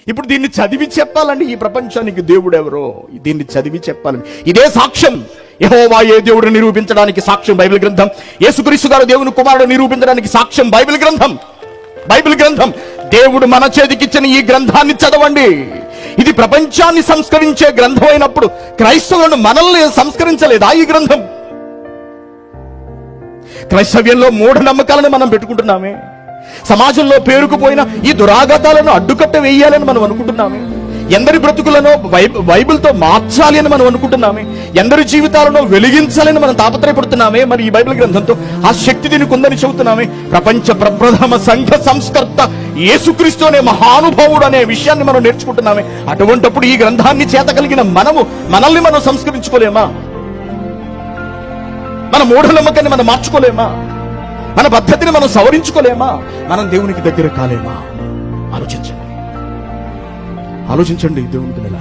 ఇప్పుడు దీన్ని చదివి చెప్పాలండి ఈ ప్రపంచానికి దేవుడు ఎవరో, దీన్ని చదివి చెప్పాలండి. ఇదే సాక్ష్యం. యెహోవా ఏ దేవుడు నిరూపించడానికి సాక్ష్యం బైబిల్ గ్రంథం. యేసుక్రీస్తు గారు దేవుని కుమారుడు నిరూపించడానికి సాక్ష్యం బైబిల్ గ్రంథం. బైబిల్ గ్రంథం. దేవుడు మన చేతికిచ్చిన ఈ గ్రంథాన్ని చదవండి. ఇది ప్రపంచాన్ని సంస్కరించే గ్రంథం అయినప్పుడు క్రైస్తవులను మనల్ని సంస్కరించలేదా ఈ గ్రంథం? క్రైస్తవ్యంలో మూఢనమ్మకాలను మనం పెట్టుకుంటున్నామే. సమాజంలో పేరుకుపోయిన ఈ దురాఘాతాలను అడ్డుకట్ట వేయాలని మనం అనుకుంటున్నామే. ఎందరి బ్రతుకులను బైబిల్తో మార్చాలి అని మనం అనుకుంటున్నామే. ఎందరి జీవితాలను వెలిగించాలని మనం తాపత్రయపడుతున్నామే. మరి ఈ బైబిల్ గ్రంథంతో ఆ శక్తి దీనికి ఉందని చెబుతున్నామే. ప్రపంచ ప్రప్రథమ సంఘ సంస్కర్త యేసుక్రీస్తు అనే మహానుభావుడు అనే విషయాన్ని మనం నేర్చుకుంటున్నామే. అటువంటప్పుడు ఈ గ్రంథాన్ని చేత కలిగిన మనల్ని మనం సంస్కరించుకోలేమా? మన మూఢనమ్మకాన్ని మనం మార్చుకోలేమా? మన పద్ధతిని మనం సవరించుకోలేమా? మనం దేవునికి దగ్గర కాలేమా? ఆలోచించండి, ఆలోచించండి దేవునికి నెల.